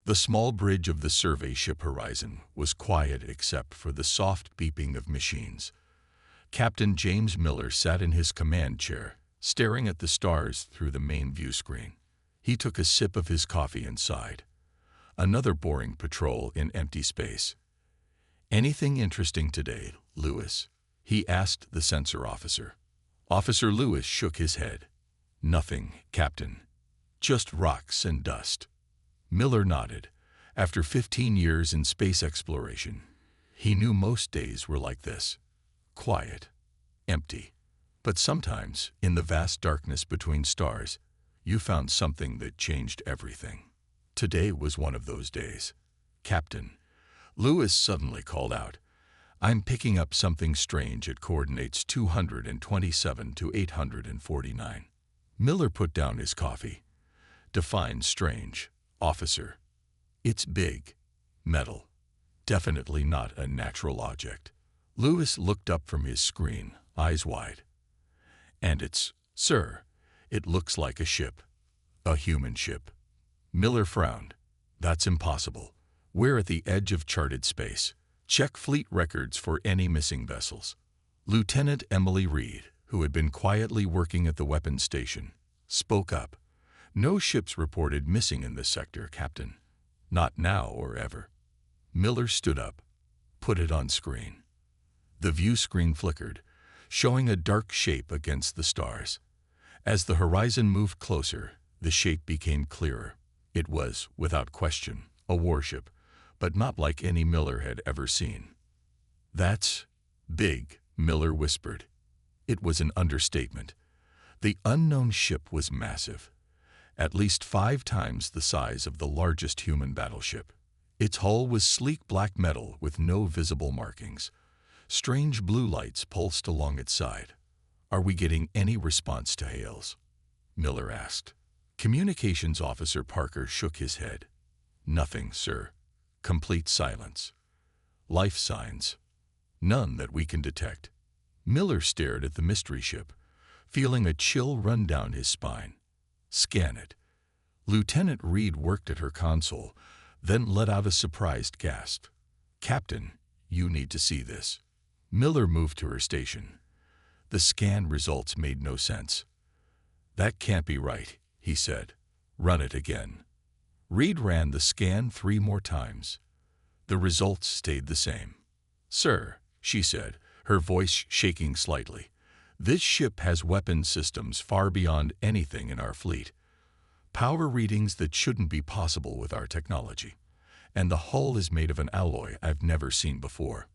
The small bridge of the survey ship Horizon was quiet except for the soft beeping of machines. Captain James Miller sat in his command chair, staring at the stars through the main view screen. He took a sip of his coffee and sighed. Another boring patrol in empty space. "Anything interesting today, Lewis?" he asked the sensor officer. Officer Lewis shook his head. "Nothing, Captain. Just rocks and dust." Miller nodded. After 15 years in space exploration, he knew most days were like this. Quiet, empty. But sometimes, in the vast darkness between stars, you found something that changed everything. Today was one of those days. "Captain," Lewis suddenly called out, "I'm picking up something strange at coordinates 227 to 849. Miller put down his coffee. "Define strange, officer." "It's big. Metal. Definitely not a natural object." Lewis looked up from his screen, eyes wide. "And sir, it looks like a ship. A human ship." Miller frowned. "That's impossible. We're at the edge of charted space. Check fleet records for any missing vessels." Lieutenant Emily Reed, who had been quietly working at the weapons station, spoke up. "No ships reported missing in this sector, Captain. Not now or ever." Miller stood up. "Put it on screen." The view screen flickered, showing a dark shape against the stars. As the horizon moved closer, the shape became clearer. It was, without question, a warship, but not like any Miller had ever seen. "That's big," Miller whispered. It was an understatement. The unknown ship was massive, at least 5 times the size of the largest human battleship. Its hull was sleek black metal with no visible markings. Strange blue lights pulsed along its side. "Are we getting any response to hails?" Miller asked. Communications Officer Parker shook his head. "Nothing, sir. Complete silence. Life signs? None that we can detect." Miller stared at the mystery ship, feeling a chill run down his spine. "Scan it." Lieutenant Reed worked at her console, then let out a surprised gasp. "Captain, you need to see this." Miller moved to her station. The scan results made no sense. "That can't be right," he said. "Run it again." Reed ran the scan 3 more times. The results stayed the same. "Sir," she said, her voice shaking slightly, "this ship has weapon systems far beyond anything in our fleet. Power readings that shouldn't be possible with our technology. And the hull is made of an alloy I've never seen before."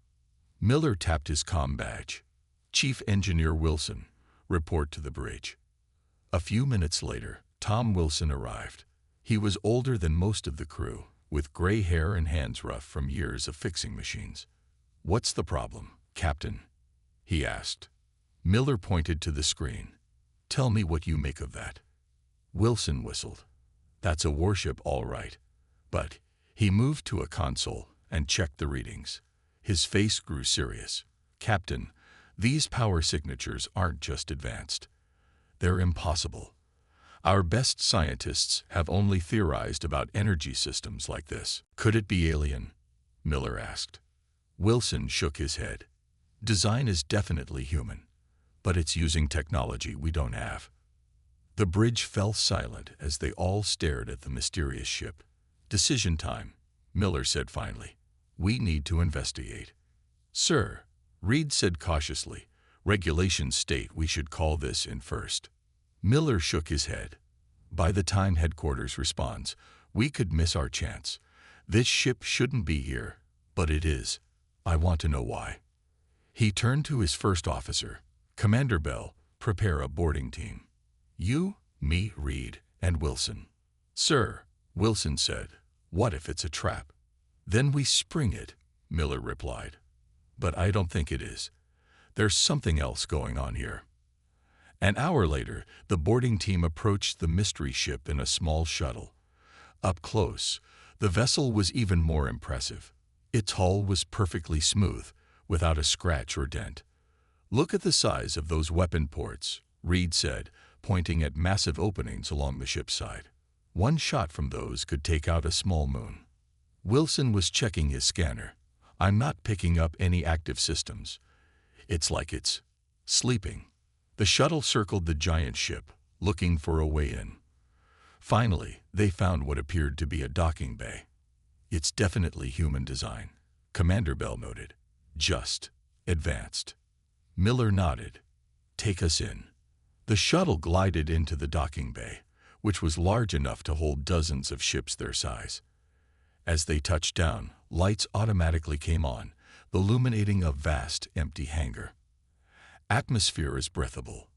Miller tapped his comm badge. "Chief Engineer Wilson, report to the bridge." A few minutes later, Tom Wilson arrived. He was older than most of the crew, with gray hair and hands rough from years of fixing machines. "What's the problem, Captain?" he asked. Miller pointed to the screen. "Tell me what you make of that." Wilson whistled. "That's a warship, all right." But he moved to a console and checked the readings. His face grew serious. "Captain, these power signatures aren't just advanced. They're impossible. Our best scientists have only theorized about energy systems like this." "Could it be alien?" Miller asked. Wilson shook his head. "Design is definitely human, but it's using technology we don't have." The bridge fell silent as they all stared at the mysterious ship. "Decision time," Miller said finally. "We need to investigate." "Sir," Reed said cautiously, "regulations state we should call this in first." Miller shook his head. "By the time headquarters responds, we could miss our chance. This ship shouldn't be here, but it is. I want to know why." He turned to his first officer. "Commander Bell, prepare a boarding team. You, me, Reed, and Wilson." "Sir," Wilson said, "what if it's a trap?" "Then we spring it," Miller replied. "But I don't think it is. There's something else going on here." An hour later, the boarding team approached the mystery ship in a small shuttle. Up close, the vessel was even more impressive. Its hull was perfectly smooth, without a scratch or dent. "Look at the size of those weapon ports," Reed said, pointing at massive openings along the ship's side. One shot from those could take out a small moon. Wilson was checking his scanner. I'm not picking up any active systems. It's like it's sleeping. The shuttle circled the giant ship, looking for a way in. Finally, they found what appeared to be a docking bay. It's definitely human design, Commander Bell noted. Just advanced. Miller nodded. Take us in. The shuttle glided into the docking bay, which was large enough to hold dozens of ships their size. As they touched down, lights automatically came on, illuminating a vast, empty hangar. Atmosphere is breathable,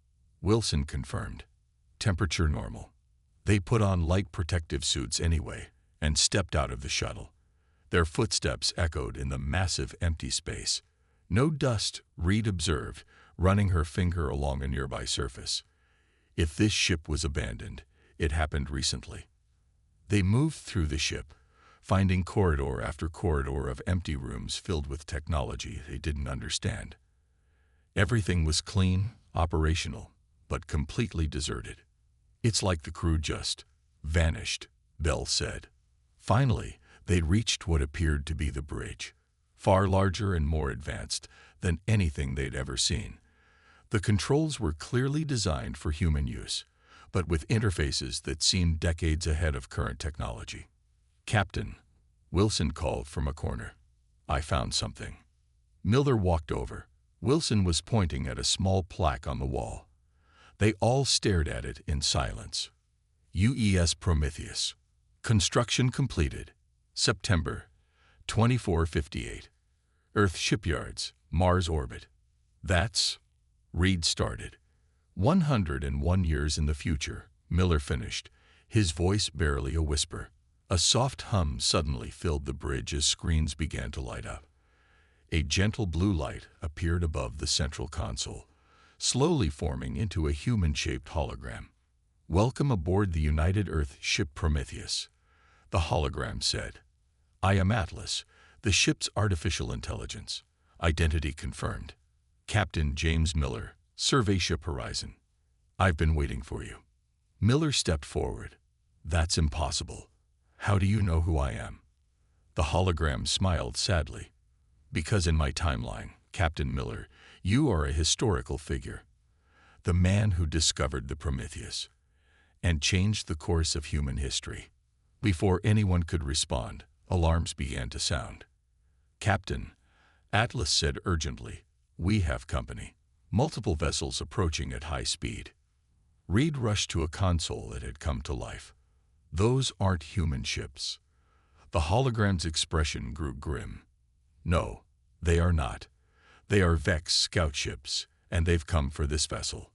Wilson confirmed. Temperature normal. They put on light protective suits anyway and stepped out of the shuttle. Their footsteps echoed in the massive empty space. No dust, Reed observed, running her finger along a nearby surface. If this ship was abandoned, it happened recently. They moved through the ship, finding corridor after corridor of empty rooms filled with technology they didn't understand. Everything was clean, operational, but completely deserted. It's like the crew just vanished, Bell said. Finally, they reached what appeared to be the bridge, far larger and more advanced than anything they'd ever seen. The controls were clearly designed for human use, but with interfaces that seemed decades ahead of current technology. Captain, Wilson called from a corner. I found something. Miller walked over. Wilson was pointing at a small plaque on the wall. They all stared at it in silence. UES Prometheus. Construction completed. September 2458. Earth shipyards, Mars orbit. That's... Reed started. 101 years in the future, Miller finished, his voice barely a whisper. A soft hum suddenly filled the bridge as screens began to light up. A gentle blue light appeared above the central console, slowly forming into a human-shaped hologram. Welcome aboard the United Earth ship Prometheus, the hologram said. I am Atlas, the ship's artificial intelligence. Identity confirmed. Captain James Miller, Survey Ship Horizon. I've been waiting for you. Miller stepped forward. That's impossible. How do you know who I am? The hologram smiled sadly. Because in my timeline, Captain Miller, you are a historical figure. The man who discovered the Prometheus and changed the course of human history. Before anyone could respond, alarms began to sound. Captain, Atlas said urgently, we have company. Multiple vessels approaching at high speed. Reed rushed to a console that had come to life. Those aren't human ships. The hologram's expression grew grim. No, they are not. They are Vex scout ships, and they've come for this vessel.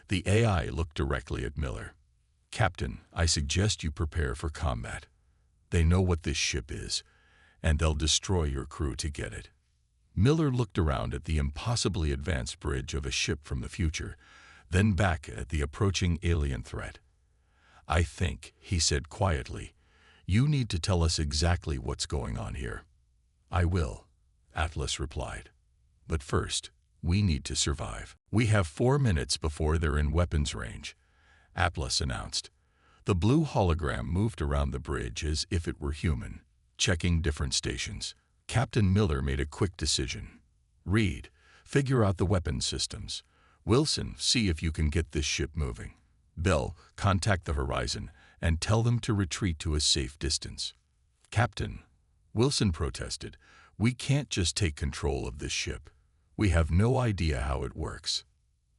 The AI looked directly at Miller. Captain, I suggest you prepare for combat. They know what this ship is, and they'll destroy your crew to get it. Miller looked around at the impossibly advanced bridge of a ship from the future, then back at the approaching alien threat. I think, he said quietly, you need to tell us exactly what's going on here. I will, Atlas replied. But first, we need to survive. We have 4 minutes before they're in weapons range, Atlas announced. The blue hologram moved around the bridge as if it were human, checking different stations. Captain Miller made a quick decision. Reed, figure out the weapons systems. Wilson, see if you can get this ship moving. Bell, contact the Horizon and tell them to retreat to a safe distance. Captain, Wilson protested, we can't just take control of this ship. We have no idea how it works.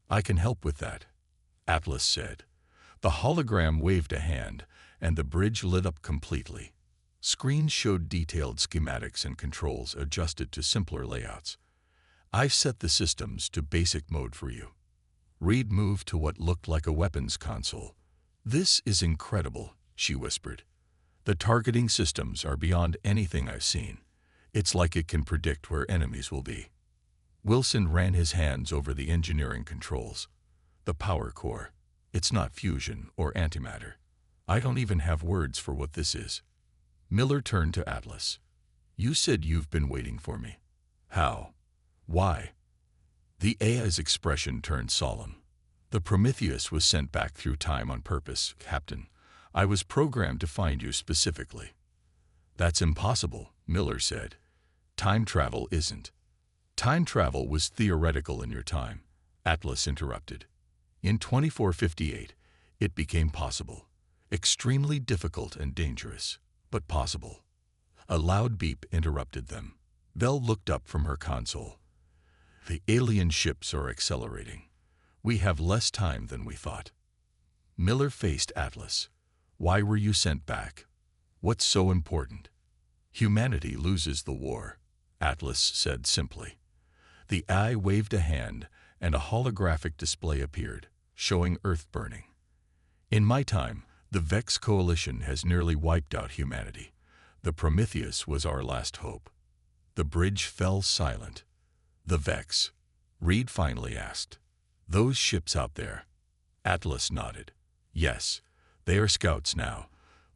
I can help with that, Atlas said. The hologram waved a hand, and the bridge lit up completely. Screens showed detailed schematics and controls adjusted to simpler layouts. I've set the systems to basic mode for you. Reed moved to what looked like a weapons console. This is incredible, she whispered. The targeting systems are beyond anything I've seen. It's like it can predict where enemies will be. Wilson ran his hands over the engineering controls. The power core. It's not fusion or antimatter. I don't even have words for what this is. Miller turned to Atlas. You said you've been waiting for me. How? Why? The AI's expression turned solemn. The Prometheus was sent back through time on purpose, Captain. I was programmed to find you specifically. That's impossible, Miller said. Time travel isn't. Time travel was theoretical in your time, Atlas interrupted. In 2458, it became possible. Extremely difficult and dangerous, but possible. A loud beep interrupted them. Belle looked up from her console. The alien ships are accelerating. We have less time than we thought. Miller faced Atlas. Why were you sent back? What's so important? Humanity loses the war, Atlas said simply. The eye waved a hand, and a holographic display appeared, showing Earth burning. In my time, the Vex Coalition has nearly wiped out humanity. The Prometheus was our last hope. The bridge fell silent. The Vex? Reed finally asked. Those ships out there? Atlas nodded. Yes, they are scouts now,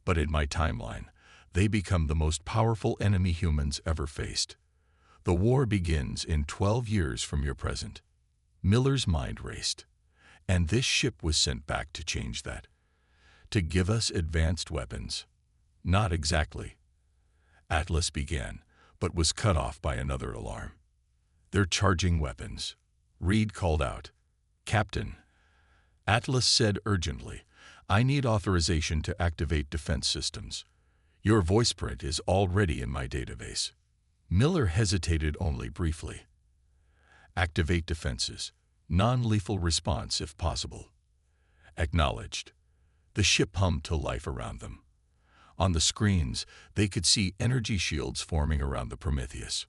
but in my timeline, they become the most powerful enemy humans ever faced. The war begins in 12 years from your present. Miller's mind raced. And this ship was sent back to change that. To give us advanced weapons. Not exactly. Atlas began, but was cut off by another alarm. They're charging weapons. Reed called out. Captain. Atlas said urgently, I need authorization to activate defense systems. Your voice print is already in my database. Miller hesitated only briefly. Activate defenses. Non-lethal response if possible. Acknowledged. The ship hummed to life around them. On the screens, they could see energy shields forming around the Prometheus.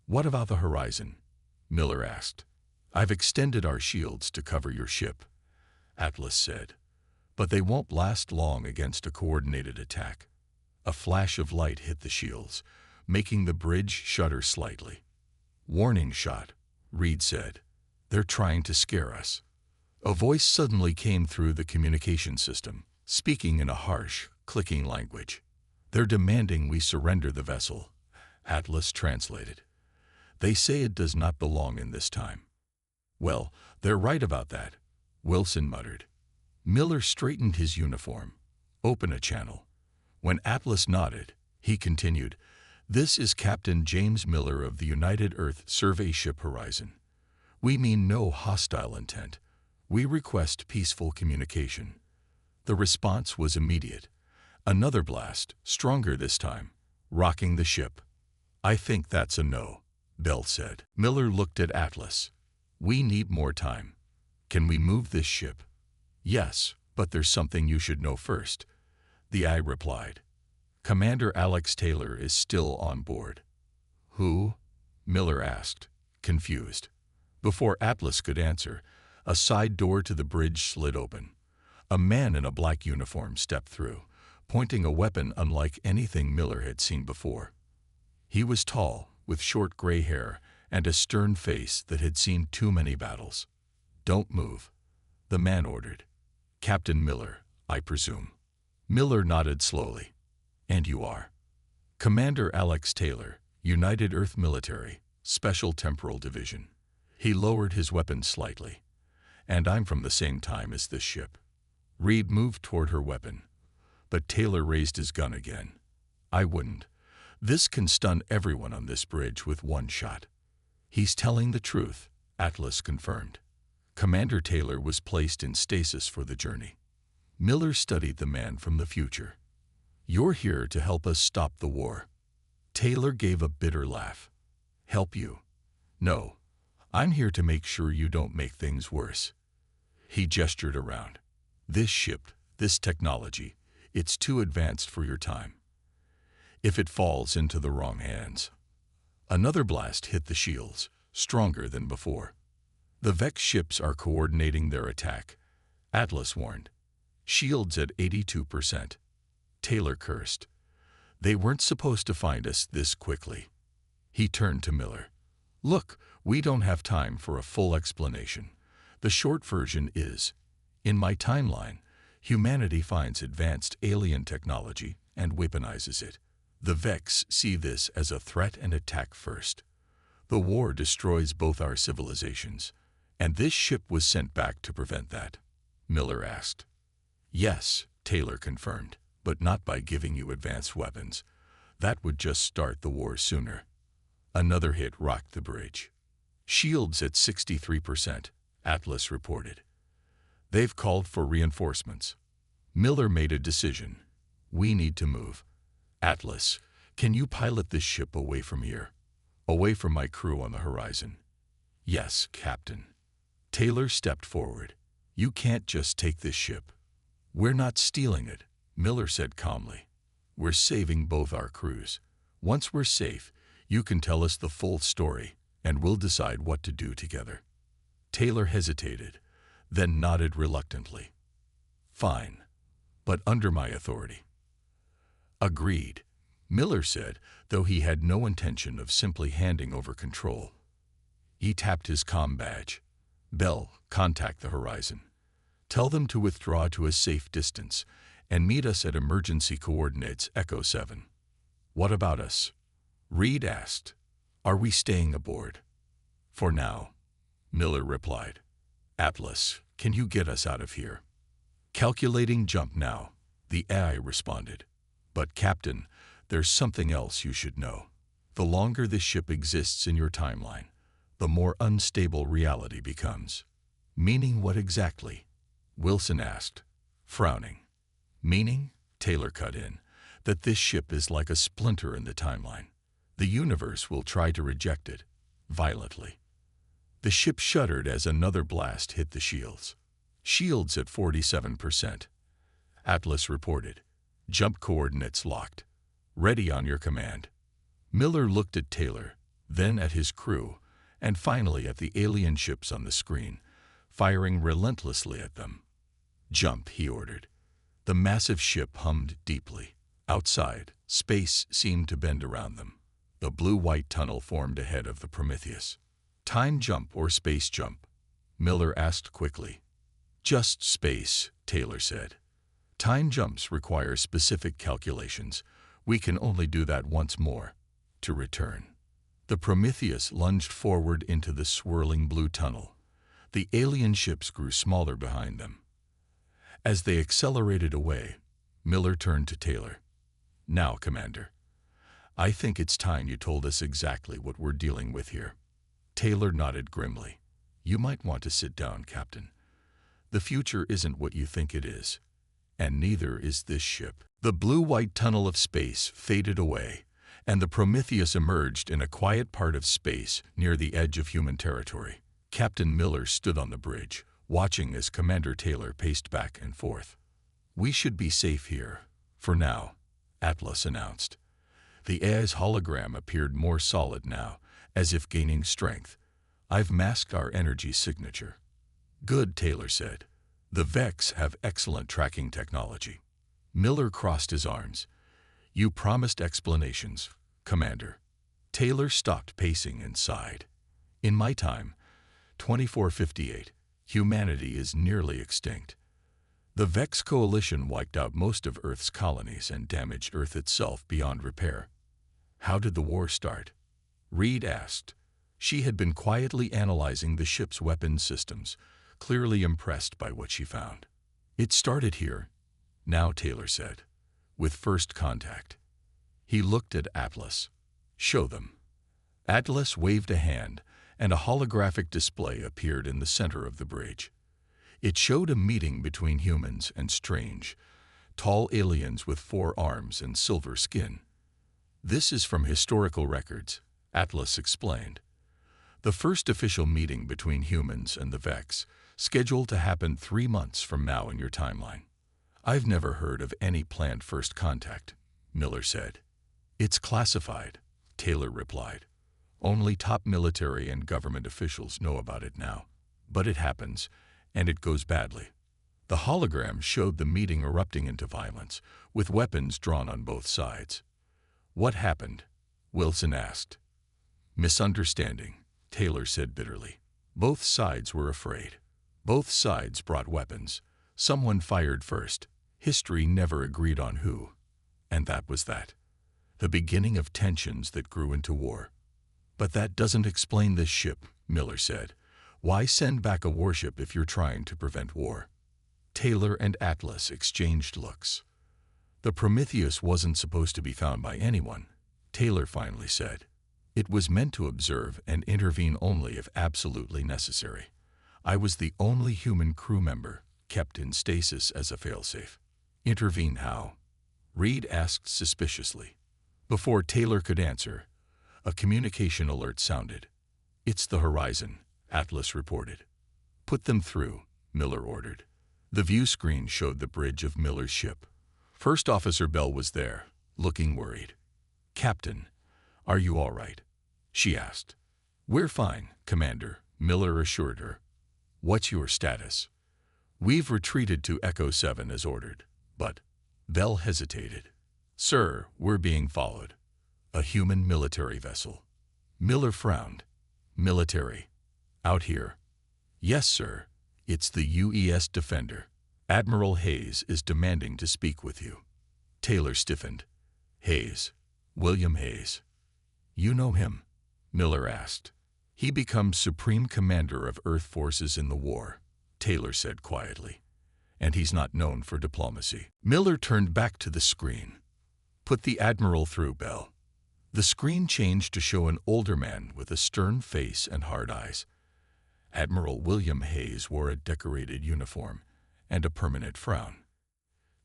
What about the horizon? Miller asked. I've extended our shields to cover your ship, Atlas said. But they won't last long against a coordinated attack. A flash of light hit the shields, making the bridge shudder slightly. Warning shot, Reed said. They're trying to scare us. A voice suddenly came through the communication system, speaking in a harsh, clicking language. They're demanding we surrender the vessel, Atlas translated. They say it does not belong in this time. Well, they're right about that, Wilson muttered. Miller straightened his uniform. Open a channel. When Atlas nodded, he continued, This is Captain James Miller of the United Earth Survey Ship Horizon. We mean no hostile intent. We request peaceful communication. The response was immediate. Another blast, stronger this time, rocking the ship. I think that's a no, Bell said. Miller looked at Atlas. We need more time. Can we move this ship? Yes, but there's something you should know first. The eye replied. Commander Alex Taylor is still on board. Who? Miller asked, confused. Before Atlas could answer, a side door to the bridge slid open. A man in a black uniform stepped through, pointing a weapon unlike anything Miller had seen before. He was tall, with short gray hair and a stern face that had seen too many battles. Don't move, the man ordered. Captain Miller, I presume. Miller nodded slowly. And you are? Commander Alex Taylor, United Earth Military, Special Temporal Division. He lowered his weapon slightly. And I'm from the same time as this ship. Reed moved toward her weapon. But Taylor raised his gun again. I wouldn't. This can stun everyone on this bridge with one shot. He's telling the truth, Atlas confirmed. Commander Taylor was placed in stasis for the journey. Miller studied the man from the future. You're here to help us stop the war. Taylor gave a bitter laugh. Help you? No. I'm here to make sure you don't make things worse. He gestured around. This ship, this technology, it's too advanced for your time. If it falls into the wrong hands. Another blast hit the shields, stronger than before. The Vex ships are coordinating their attack, Atlas warned. Shields at 82%. Taylor cursed. They weren't supposed to find us this quickly. He turned to Miller. Look, we don't have time for a full explanation. The short version is, in my timeline, humanity finds advanced alien technology and weaponizes it. The Vex see this as a threat and attack first. The war destroys both our civilizations, and this ship was sent back to prevent that, Miller asked. Yes, Taylor confirmed, "but not by giving you advanced weapons. That would just start the war sooner." Another hit rocked the bridge. "Shields at 63%, Atlas reported. "They've called for reinforcements." Miller made a decision. "We need to move. Atlas, can you pilot this ship away from here? Away from my crew on the horizon?" "Yes, Captain." Taylor stepped forward. "You can't just take this ship." "We're not stealing it," Miller said calmly. "We're saving both our crews. Once we're safe, you can tell us the full story, and we'll decide what to do together." Taylor hesitated, then nodded reluctantly. "Fine, but under my authority." "Agreed," Miller said, though he had no intention of simply handing over control. He tapped his comm badge. "Bell, contact the horizon. Tell them to withdraw to a safe distance and meet us at emergency coordinates Echo 7. "What about us?" Reed asked. "Are we staying aboard?" "For now," Miller replied. "Atlas, can you get us out of here?" "Calculating jump now," the AI responded. "But Captain, there's something else you should know. The longer this ship exists in your timeline, the more unstable reality becomes." "Meaning what exactly?" Wilson asked, frowning. "Meaning," Taylor cut in, "that this ship is like a splinter in the timeline. The universe will try to reject it, violently." The ship shuddered as another blast hit the shields. "Shields at 47%. Atlas reported. Jump coordinates locked. Ready on your command." Miller looked at Taylor, then at his crew, and finally at the alien ships on the screen, firing relentlessly at them. "Jump," he ordered. The massive ship hummed deeply. Outside, space seemed to bend around them. The blue-white tunnel formed ahead of the Prometheus. "Time jump or space jump?" Miller asked quickly. "Just space," Taylor said. "Time jumps require specific calculations. We can only do that once more, to return." The Prometheus lunged forward into the swirling blue tunnel. The alien ships grew smaller behind them. As they accelerated away, Miller turned to Taylor. "Now, Commander, I think it's time you told us exactly what we're dealing with here." Taylor nodded grimly. "You might want to sit down, Captain. The future isn't what you think it is, and neither is this ship." The blue-white tunnel of space faded away, and the Prometheus emerged in a quiet part of space near the edge of human territory. Captain Miller stood on the bridge, watching as Commander Taylor paced back and forth. "We should be safe here, for now," Atlas announced. The AI's hologram appeared more solid now, as if gaining strength. "I've masked our energy signature." "Good," Taylor said. "The Vex have excellent tracking technology." Miller crossed his arms. "You promised explanations, Commander." Taylor stopped pacing and sighed. "In my time, 2458, humanity is nearly extinct. The Vex Coalition wiped out most of Earth's colonies and damaged Earth itself beyond repair." "How did the war start?" Reed asked. She had been quietly analyzing the ship's weapons systems, clearly impressed by what she found. "It started here," now Taylor said, "with first contact." He looked at Atlas. "Show them." Atlas waved a hand, and a holographic display appeared in the center of the bridge. It showed a meeting between humans and strange, tall aliens with 4 arms and silver skin. "This is from historical records," Atlas explained. "The first official meeting between humans and the Vex, scheduled to happen 3 months from now in your timeline." "I've never heard of any planned first contact," Miller said. "It's classified," Taylor replied. "Only top military and government officials know about it now. But it happens, and it goes badly." The hologram showed the meeting erupting into violence, with weapons drawn on both sides. "What happened?" Wilson asked. "Misunderstanding," Taylor said bitterly. "Both sides were afraid. Both sides brought weapons. Someone fired first. History never agreed on who. And that was that. The beginning of tensions that grew into war." "But that doesn't explain this ship," Miller said. "Why send back a warship if you're trying to prevent war?" Taylor and Atlas exchanged looks. The Prometheus wasn't supposed to be found by anyone, Taylor finally said. It was meant to observe and intervene only if absolutely necessary. I was the only human crew member kept in stasis as a failsafe. Intervene how? Reed asked suspiciously. Before Taylor could answer, a communication alert sounded. It's the horizon, Atlas reported. Put them through, Miller ordered. The view screen showed the bridge of Miller's ship. First Officer Bell was there, looking worried. Captain, are you all right? She asked. We're fine, Commander, Miller assured her. What's your status? We've retreated to Echo 7 as ordered, but Bell hesitated. Sir, we're being followed. A human military vessel. Miller frowned. Military. Out here. Yes, sir. It's the UES Defender. Admiral Hayes is demanding to speak with you. Taylor stiffened. Hayes. William Hayes. You know him? Miller asked. He becomes Supreme Commander of Earth Forces in the war, Taylor said quietly. And he's not known for diplomacy. Miller turned back to the screen. Put the Admiral through, Bell. The screen changed to show an older man with a stern face and hard eyes. Admiral William Hayes wore a decorated uniform and a permanent frown.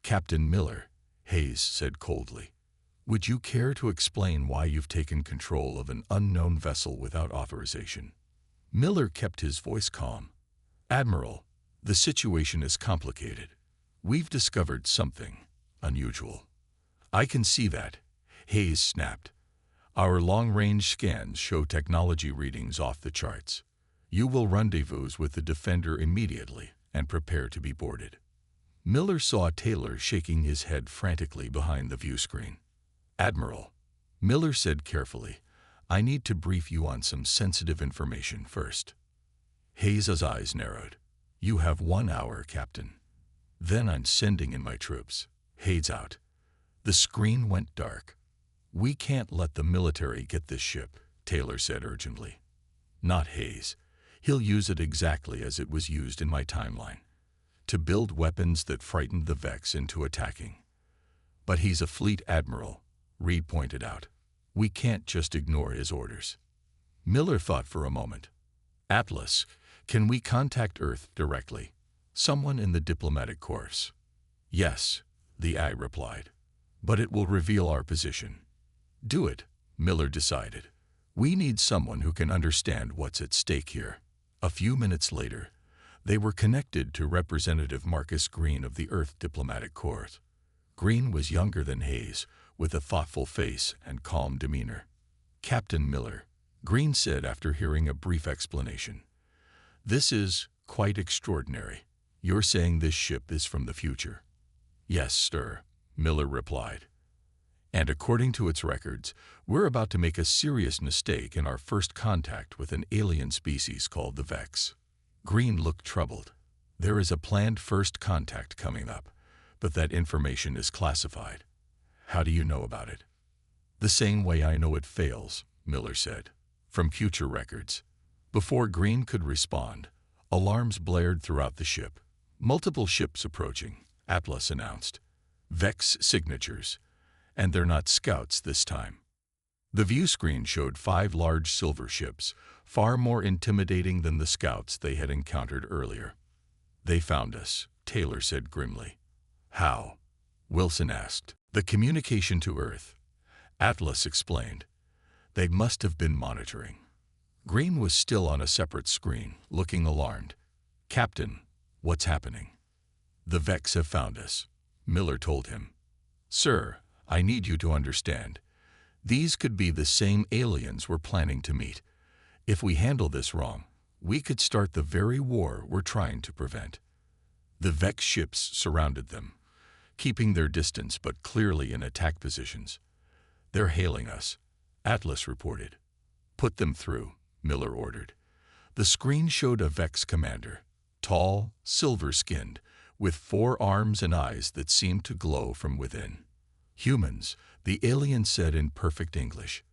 Captain Miller, Hayes said coldly, would you care to explain why you've taken control of an unknown vessel without authorization? Miller kept his voice calm. Admiral, the situation is complicated. We've discovered something unusual. I can see that, Hayes snapped. Our long-range scans show technology readings off the charts. You will rendezvous with the Defender immediately and prepare to be boarded. Miller saw Taylor shaking his head frantically behind the view screen. Admiral, Miller said carefully, I need to brief you on some sensitive information first. Hayes' eyes narrowed. You have 1 hour, Captain. Then I'm sending in my troops. Hayes out. The screen went dark. We can't let the military get this ship, Taylor said urgently. Not Hayes. He'll use it exactly as it was used in my timeline. To build weapons that frightened the Vex into attacking. But he's a fleet admiral, Reed pointed out. We can't just ignore his orders. Miller thought for a moment. Atlas, can we contact Earth directly? Someone in the diplomatic corps. Yes, the eye replied. But it will reveal our position. Do it, Miller decided. We need someone who can understand what's at stake here. A few minutes later, they were connected to Representative Marcus Green of the Earth Diplomatic Corps. Green was younger than Hayes, with a thoughtful face and calm demeanor. Captain Miller, Green said after hearing a brief explanation. This is quite extraordinary. You're saying this ship is from the future? Yes, sir, Miller replied. And according to its records, we're about to make a serious mistake in our first contact with an alien species called the Vex. Green looked troubled. There is a planned first contact coming up, but that information is classified. How do you know about it? The same way I know it fails, Miller said. From future records. Before Green could respond, alarms blared throughout the ship. Multiple ships approaching, Atlas announced. Vex signatures. And they're not scouts this time. The view screen showed 5 large silver ships, far more intimidating than the scouts they had encountered earlier. They found us, Taylor said grimly. How? Wilson asked. The communication to Earth. Atlas explained. They must have been monitoring. Green was still on a separate screen, looking alarmed. Captain, what's happening? The Vex have found us, Miller told him. Sir, I need you to understand. These could be the same aliens we're planning to meet. If we handle this wrong, we could start the very war we're trying to prevent. The Vex ships surrounded them, keeping their distance but clearly in attack positions. They're hailing us, Atlas reported. Put them through, Miller ordered. The screen showed a Vex commander, tall, silver-skinned, with 4 arms and eyes that seemed to glow from within. Humans, the alien said in perfect English.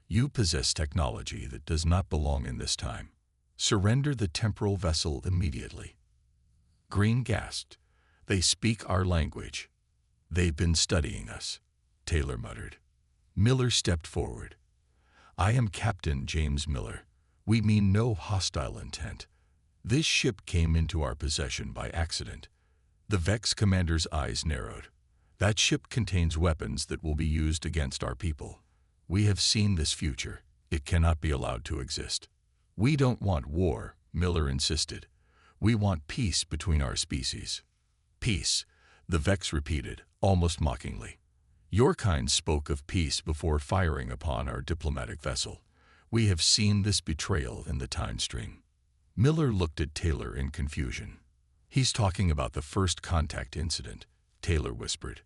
You possess technology that does not belong in this time. Surrender the temporal vessel immediately. Green gasped. They speak our language. They've been studying us, Taylor muttered. Miller stepped forward. I am Captain James Miller. We mean no hostile intent. This ship came into our possession by accident. The Vex commander's eyes narrowed. That ship contains weapons that will be used against our people. We have seen this future. It cannot be allowed to exist. We don't want war, Miller insisted. We want peace between our species. Peace, the Vex repeated, almost mockingly. Your kind spoke of peace before firing upon our diplomatic vessel. We have seen this betrayal in the time stream. Miller looked at Taylor in confusion. He's talking about the first contact incident, Taylor whispered.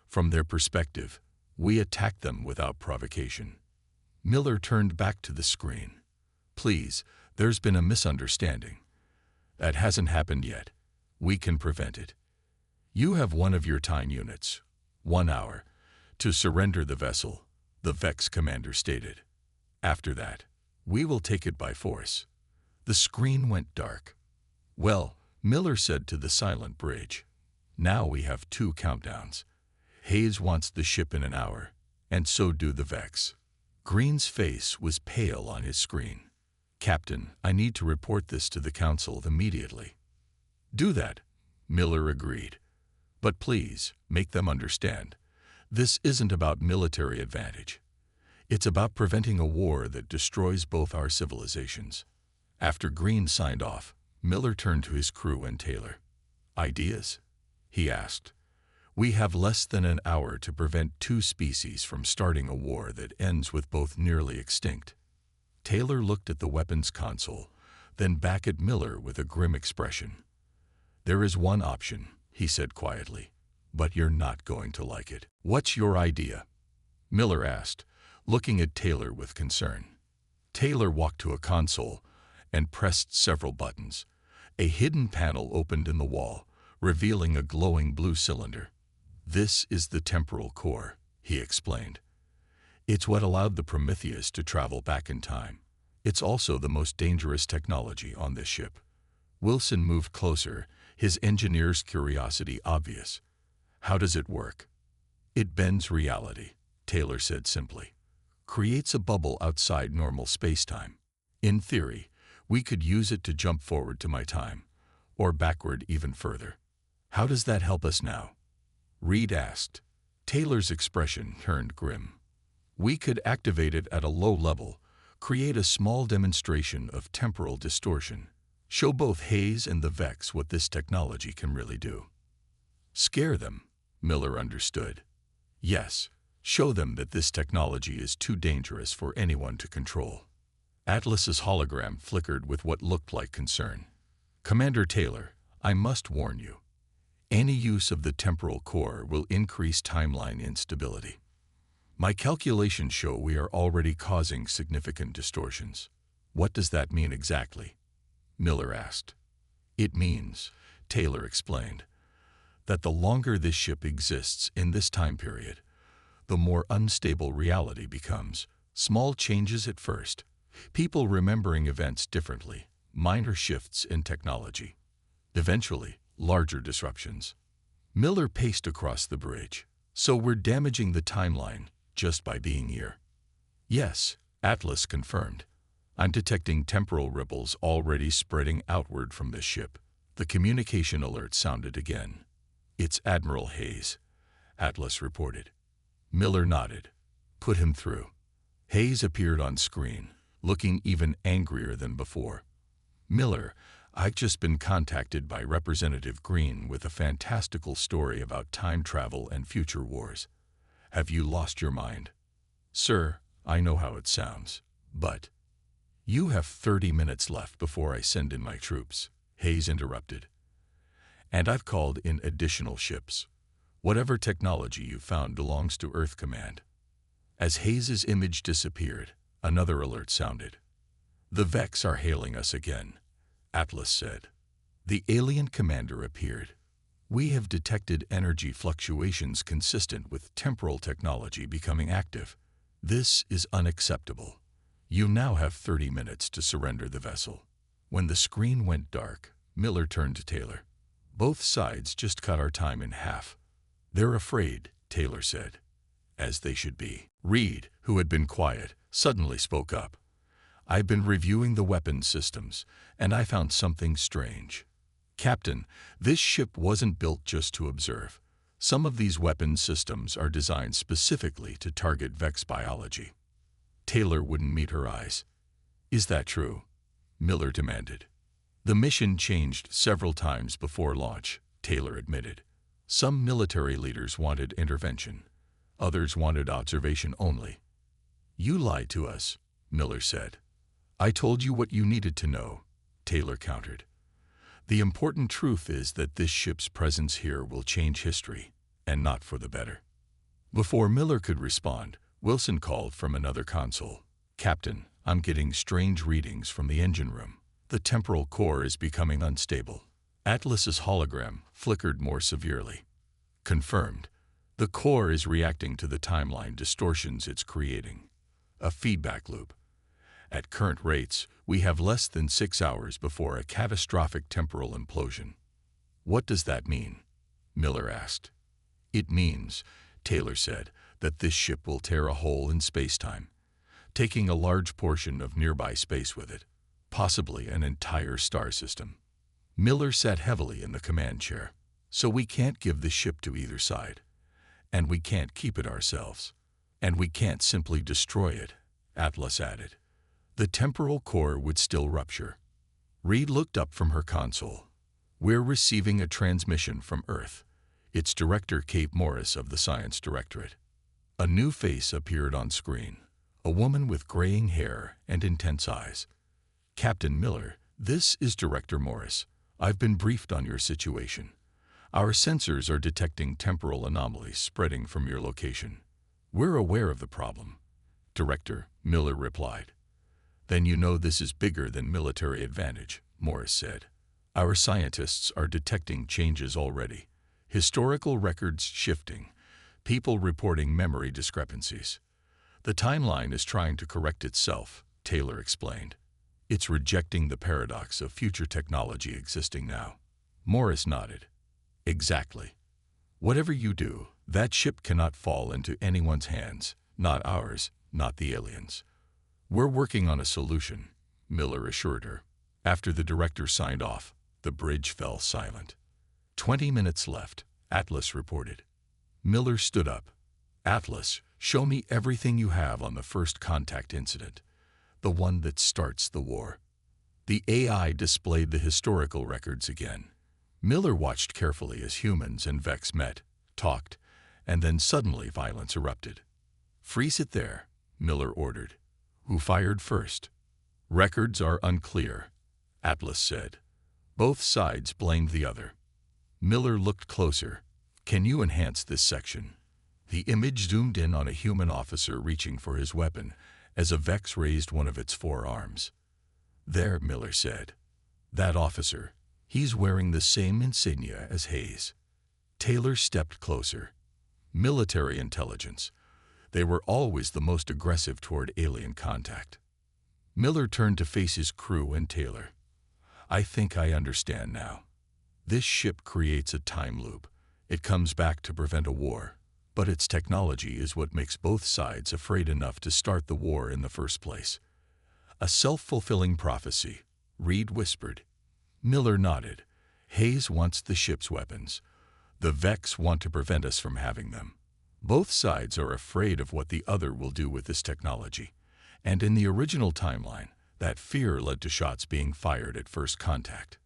From their perspective, we attacked them without provocation. Miller turned back to the screen. Please, there's been a misunderstanding. That hasn't happened yet. We can prevent it. You have one of your time units, 1 hour, to surrender the vessel, the Vex commander stated. After that, we will take it by force. The screen went dark. Well, Miller said to the silent bridge. Now we have 2 countdowns. Hayes wants the ship in an hour, and so do the Vex. Green's face was pale on his screen. Captain, I need to report this to the Council immediately. Do that, Miller agreed. But please, make them understand. This isn't about military advantage. It's about preventing a war that destroys both our civilizations. After Green signed off, Miller turned to his crew and Taylor. Ideas? He asked. We have less than an hour to prevent 2 species from starting a war that ends with both nearly extinct. Taylor looked at the weapons console, then back at Miller with a grim expression. There is one option, he said quietly, but you're not going to like it. What's your idea? Miller asked, looking at Taylor with concern. Taylor walked to a console and pressed several buttons. A hidden panel opened in the wall, revealing a glowing blue cylinder. This is the temporal core, he explained. It's what allowed the Prometheus to travel back in time. It's also the most dangerous technology on this ship. Wilson moved closer, his engineer's curiosity obvious. How does it work? It bends reality, Taylor said simply. Creates a bubble outside normal space-time. In theory, we could use it to jump forward to my time, or backward even further. How does that help us now? Reed asked. Taylor's expression turned grim. We could activate it at a low level, create a small demonstration of temporal distortion, show both Hayes and the Vex what this technology can really do. Scare them, Miller understood. Yes, show them that this technology is too dangerous for anyone to control. Atlas's hologram flickered with what looked like concern. Commander Taylor, I must warn you. Any use of the temporal core will increase timeline instability. My calculations show we are already causing significant distortions. What does that mean exactly? Miller asked. It means, Taylor explained, that the longer this ship exists in this time period, the more unstable reality becomes. Small changes at first, people remembering events differently, minor shifts in technology. Eventually, larger disruptions. Miller paced across the bridge. So we're damaging the timeline just by being here. Yes, Atlas confirmed. I'm detecting temporal ripples already spreading outward from this ship. The communication alert sounded again. It's Admiral Hayes, Atlas reported. Miller nodded. Put him through. Hayes appeared on screen, looking even angrier than before. Miller, I've just been contacted by Representative Green with a fantastical story about time travel and future wars. Have you lost your mind? Sir, I know how it sounds, but... You have 30 minutes left before I send in my troops, Hayes interrupted. And I've called in additional ships. Whatever technology you found belongs to Earth Command. As Hayes's image disappeared, another alert sounded. The Vex are hailing us again, Atlas said. The alien commander appeared. We have detected energy fluctuations consistent with temporal technology becoming active. This is unacceptable. You now have 30 minutes to surrender the vessel. When the screen went dark, Miller turned to Taylor. Both sides just cut our time in half. They're afraid, Taylor said. As they should be. Reed, who had been quiet, suddenly spoke up. I've been reviewing the weapons systems, and I found something strange. Captain, this ship wasn't built just to observe. Some of these weapons systems are designed specifically to target Vex biology. Taylor wouldn't meet her eyes. Is that true? Miller demanded. The mission changed several times before launch, Taylor admitted. Some military leaders wanted intervention. Others wanted observation only. You lied to us, Miller said. I told you what you needed to know, Taylor countered. The important truth is that this ship's presence here will change history, and not for the better. Before Miller could respond, Wilson called from another console. Captain, I'm getting strange readings from the engine room. The temporal core is becoming unstable. Atlas's hologram flickered more severely. Confirmed. The core is reacting to the timeline distortions it's creating. A feedback loop. At current rates, we have less than 6 hours before a catastrophic temporal implosion. What does that mean? Miller asked. It means, Taylor said, that this ship will tear a hole in space-time, taking a large portion of nearby space with it, possibly an entire star system. Miller sat heavily in the command chair. So we can't give the ship to either side. And we can't keep it ourselves. And we can't simply destroy it, Atlas added. The temporal core would still rupture. Reed looked up from her console. We're receiving a transmission from Earth. It's Director Kate Morris of the Science Directorate. A new face appeared on screen. A woman with graying hair and intense eyes. Captain Miller, this is Director Morris. I've been briefed on your situation. Our sensors are detecting temporal anomalies spreading from your location. We're aware of the problem. Director, Miller replied. Then you know this is bigger than military advantage, Morris said. Our scientists are detecting changes already. Historical records shifting. People reporting memory discrepancies. The timeline is trying to correct itself, Taylor explained. It's rejecting the paradox of future technology existing now. Morris nodded. Exactly. Whatever you do, that ship cannot fall into anyone's hands, not ours, not the aliens. We're working on a solution, Miller assured her. After the director signed off, the bridge fell silent. 20 minutes left, Atlas reported. Miller stood up. Atlas, show me everything you have on the first contact incident, the one that starts the war. The AI displayed the historical records again. Miller watched carefully as humans and Vex met, talked, and then suddenly violence erupted. Freeze it there, Miller ordered. Who fired first? Records are unclear, Atlas said. Both sides blamed the other. Miller looked closer. Can you enhance this section? The image zoomed in on a human officer reaching for his weapon as a Vex raised one of its forearms. There, Miller said. That officer. He's wearing the same insignia as Hayes. Taylor stepped closer. Military intelligence. They were always the most aggressive toward alien contact. Miller turned to face his crew and Taylor. I think I understand now. This ship creates a time loop. It comes back to prevent a war. But its technology is what makes both sides afraid enough to start the war in the first place. A self-fulfilling prophecy, Reed whispered. Miller nodded. Hayes wants the ship's weapons. The Vex want to prevent us from having them. Both sides are afraid of what the other will do with this technology. And in the original timeline, that fear led to shots being fired at first contact.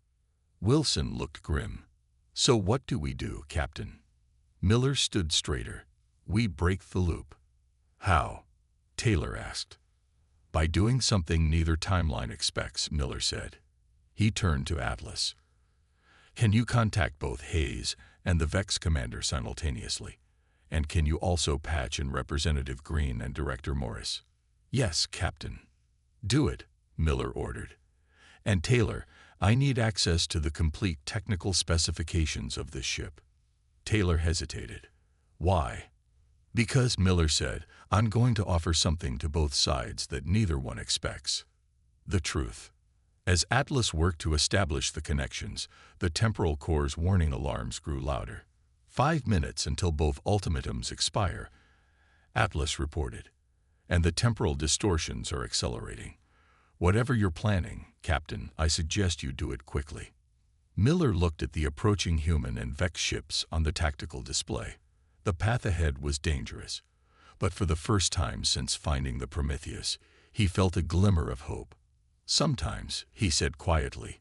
Wilson looked grim. So what do we do, Captain? Miller stood straighter. We break the loop. How? Taylor asked. By doing something neither timeline expects, Miller said. He turned to Atlas. Can you contact both Hayes and the Vex commander simultaneously? And can you also patch in Representative Green and Director Morris? Yes, Captain. Do it, Miller ordered. And Taylor, I need access to the complete technical specifications of this ship. Taylor hesitated. Why? Because, Miller said, I'm going to offer something to both sides that neither one expects. The truth. As Atlas worked to establish the connections, the temporal core's warning alarms grew louder. 5 minutes until both ultimatums expire, Atlas reported, and the temporal distortions are accelerating. Whatever you're planning, Captain, I suggest you do it quickly. Miller looked at the approaching human and Vex ships on the tactical display. The path ahead was dangerous, but for the first time since finding the Prometheus, he felt a glimmer of hope. Sometimes, he said quietly,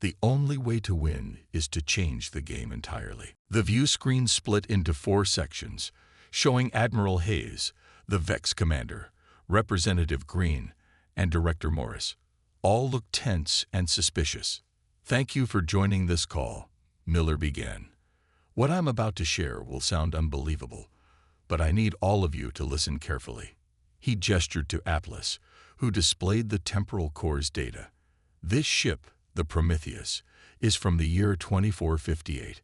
the only way to win is to change the game entirely. The view screen split into 4 sections, showing Admiral Hayes, the Vex commander, Representative Green, and Director Morris. All looked tense and suspicious. Thank you for joining this call, Miller began. What I'm about to share will sound unbelievable, but I need all of you to listen carefully. He gestured to Atlas, who displayed the temporal core's data. This ship, the Prometheus, is from the year 2458.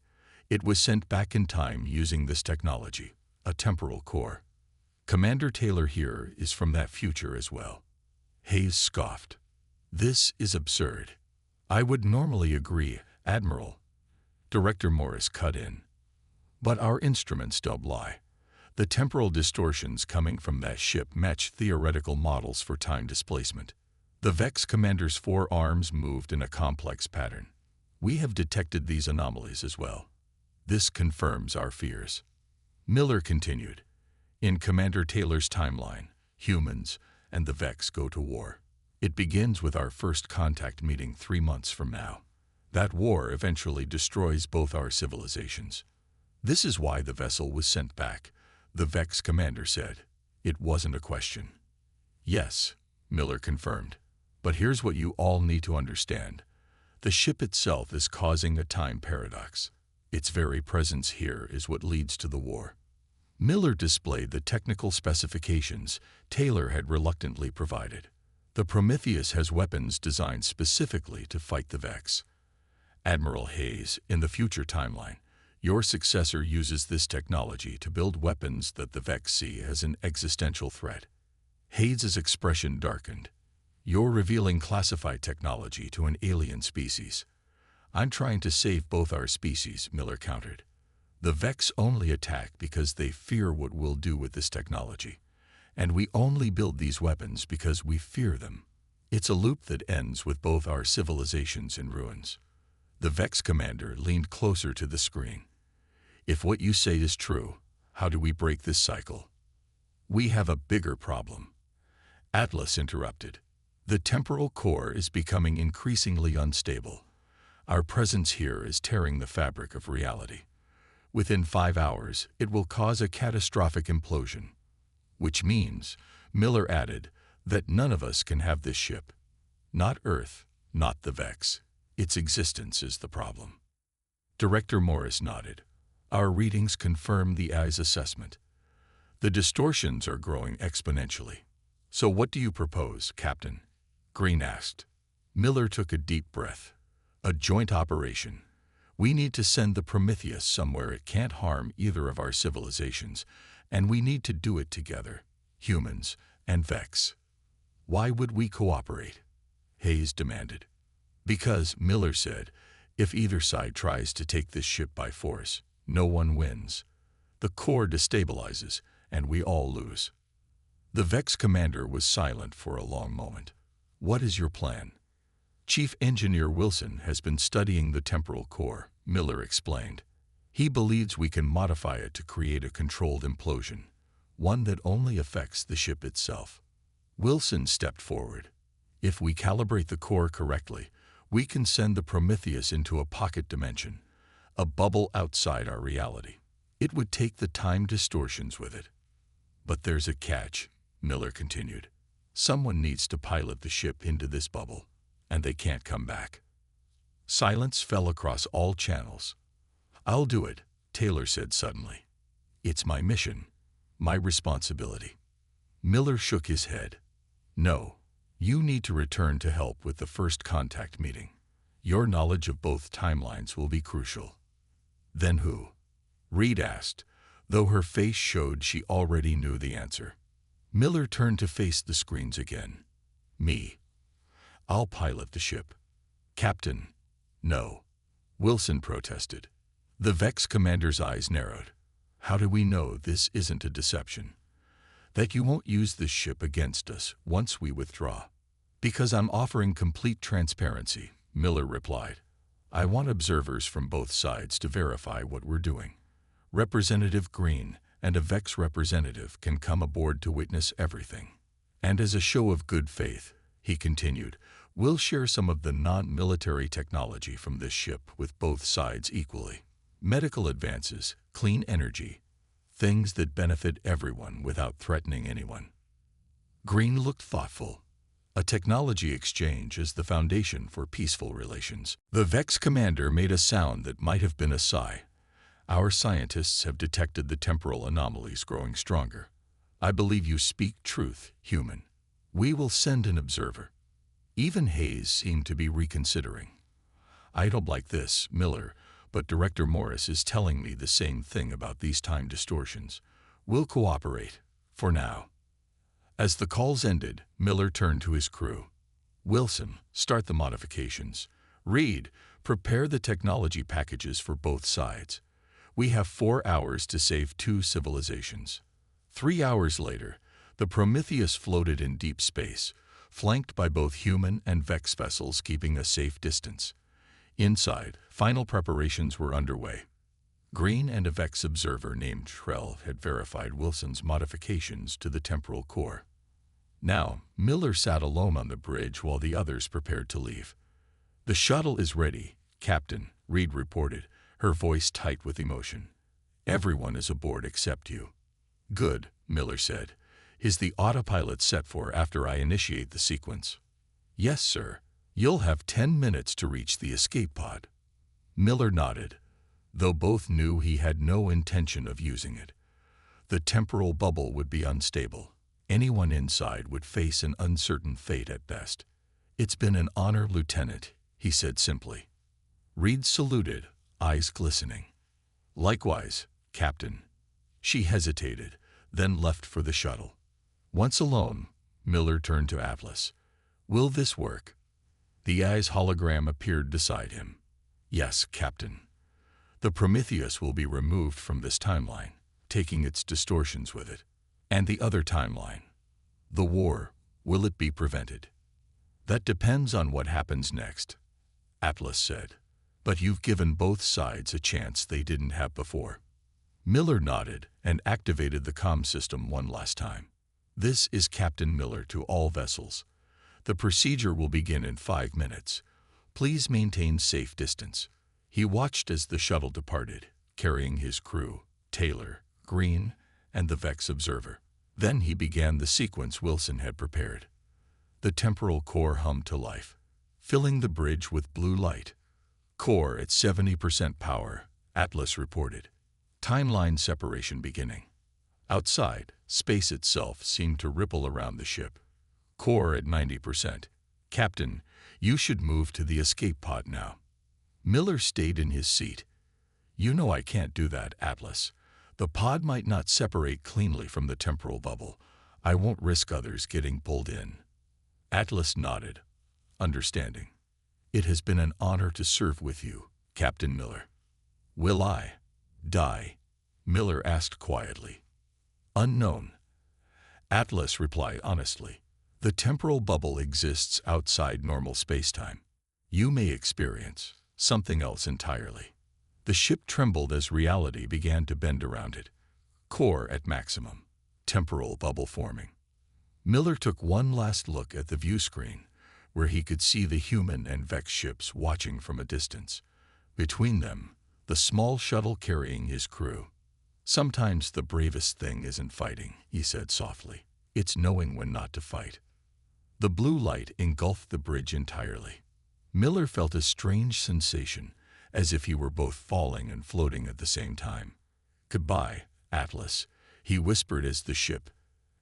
It was sent back in time using this technology, a temporal core. Commander Taylor here is from that future as well. Hayes scoffed. This is absurd. I would normally agree, Admiral. Director Morris cut in. But our instruments don't lie. The temporal distortions coming from that ship match theoretical models for time displacement. The Vex commander's 4 arms moved in a complex pattern. We have detected these anomalies as well. This confirms our fears. Miller continued. In Commander Taylor's timeline, humans and the Vex go to war. It begins with our first contact meeting 3 months from now. That war eventually destroys both our civilizations. This is why the vessel was sent back, the Vex commander said. It wasn't a question. Yes, Miller confirmed. But here's what you all need to understand. The ship itself is causing a time paradox. Its very presence here is what leads to the war. Miller displayed the technical specifications Taylor had reluctantly provided. The Prometheus has weapons designed specifically to fight the Vex. Admiral Hayes, in the future timeline, your successor uses this technology to build weapons that the Vex see as an existential threat. Hayes' expression darkened. You're revealing classified technology to an alien species. I'm trying to save both our species, Miller countered. The Vex only attack because they fear what we'll do with this technology. And we only build these weapons because we fear them. It's a loop that ends with both our civilizations in ruins. The Vex commander leaned closer to the screen. If what you say is true, how do we break this cycle? We have a bigger problem. Atlas interrupted. The temporal core is becoming increasingly unstable. Our presence here is tearing the fabric of reality. Within 5 hours, it will cause a catastrophic implosion. Which means, Miller added, that none of us can have this ship. Not Earth, not the Vex. Its existence is the problem. Director Morris nodded. Our readings confirm the AI's assessment. The distortions are growing exponentially. So what do you propose, Captain? Green asked. Miller took a deep breath. A joint operation. We need to send the Prometheus somewhere it can't harm either of our civilizations, and we need to do it together, humans and Vex. Why would we cooperate? Hayes demanded. Because, Miller said, if either side tries to take this ship by force, no one wins. The core destabilizes, and we all lose. The Vex commander was silent for a long moment. What is your plan? Chief Engineer Wilson has been studying the temporal core, Miller explained. He believes we can modify it to create a controlled implosion, one that only affects the ship itself. Wilson stepped forward. If we calibrate the core correctly, we can send the Prometheus into a pocket dimension, a bubble outside our reality. It would take the time distortions with it. But there's a catch, Miller continued. Someone needs to pilot the ship into this bubble, and they can't come back. Silence fell across all channels. I'll do it, Taylor said suddenly. It's my mission, my responsibility. Miller shook his head. No, you need to return to help with the first contact meeting. Your knowledge of both timelines will be crucial. Then who? Reed asked, though her face showed she already knew the answer. Miller turned to face the screens again. Me. I'll pilot the ship, Captain, no, Wilson protested. The Vex commander's eyes narrowed. How do we know this isn't a deception? That you won't use this ship against us once we withdraw? Because I'm offering complete transparency, Miller replied. I want observers from both sides to verify what we're doing. Representative Green and a Vex representative can come aboard to witness everything. And as a show of good faith, he continued, we'll share some of the non-military technology from this ship with both sides equally. Medical advances, clean energy, things that benefit everyone without threatening anyone. Green looked thoughtful. A technology exchange is the foundation for peaceful relations. The Vex commander made a sound that might have been a sigh. Our scientists have detected the temporal anomalies growing stronger. I believe you speak truth, human. We will send an observer. Even Hayes seemed to be reconsidering. I don't like this, Miller, but Director Morris is telling me the same thing about these time distortions. We'll cooperate, for now. As the calls ended, Miller turned to his crew. Wilson, start the modifications. Reed, prepare the technology packages for both sides. We have 4 hours to save 2 civilizations. 3 hours later, the Prometheus floated in deep space, flanked by both human and Vex vessels keeping a safe distance. Inside, final preparations were underway. Green and a Vex observer named Trell had verified Wilson's modifications to the temporal core. Now, Miller sat alone on the bridge while the others prepared to leave. The shuttle is ready, Captain, Reed reported, her voice tight with emotion. Everyone is aboard except you. Good, Miller said. Is the autopilot set for after I initiate the sequence? Yes, sir. You'll have 10 minutes to reach the escape pod. Miller nodded, though both knew he had no intention of using it. The temporal bubble would be unstable. Anyone inside would face an uncertain fate at best. It's been an honor, Lieutenant, he said simply. Reed saluted, eyes glistening. Likewise, Captain. She hesitated, then left for the shuttle. Once alone, Miller turned to Atlas. Will this work? The eye's hologram appeared beside him. Yes, Captain. The Prometheus will be removed from this timeline, taking its distortions with it. And the other timeline. The war, will it be prevented? That depends on what happens next, Atlas said. But you've given both sides a chance they didn't have before. Miller nodded and activated the comm system one last time. This is Captain Miller to all vessels. The procedure will begin in 5 minutes. Please maintain safe distance. He watched as the shuttle departed, carrying his crew, Taylor, Green, and the Vex observer. Then he began the sequence Wilson had prepared. The temporal core hummed to life, filling the bridge with blue light. Core at 70% power, Atlas reported. Timeline separation beginning. Outside, space itself seemed to ripple around the ship. Core at 90%. Captain, you should move to the escape pod now. Miller stayed in his seat. You know I can't do that, Atlas. The pod might not separate cleanly from the temporal bubble. I won't risk others getting pulled in. Atlas nodded, understanding. It has been an honor to serve with you, Captain Miller. Will I die? Miller asked quietly. Unknown. Atlas replied honestly. The temporal bubble exists outside normal spacetime. You may experience something else entirely. The ship trembled as reality began to bend around it. Core at maximum. Temporal bubble forming. Miller took one last look at the view screen, where he could see the human and Vex ships watching from a distance. Between them, the small shuttle carrying his crew. Sometimes the bravest thing isn't fighting, he said softly. It's knowing when not to fight. The blue light engulfed the bridge entirely. Miller felt a strange sensation, as if he were both falling and floating at the same time. Goodbye, Atlas, he whispered as the ship,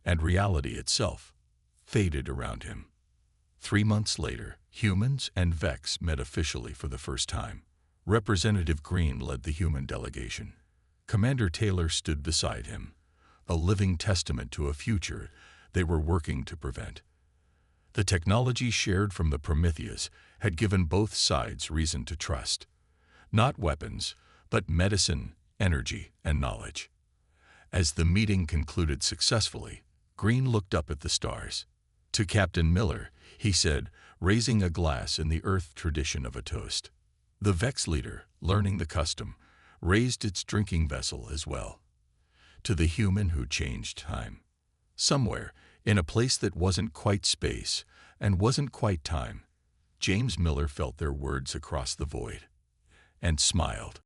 and reality itself, faded around him. 3 months later, humans and Vex met officially for the first time. Representative Green led the human delegation. Commander Taylor stood beside him, a living testament to a future they were working to prevent. The technology shared from the Prometheus had given both sides reason to trust. Not weapons, but medicine, energy, and knowledge. As the meeting concluded successfully, Green looked up at the stars. To Captain Miller, he said, raising a glass in the Earth tradition of a toast. The Vex leader, learning the custom, raised its drinking vessel as well. To the human who changed time. Somewhere, in a place that wasn't quite space and wasn't quite time, James Miller felt their words across the void and smiled.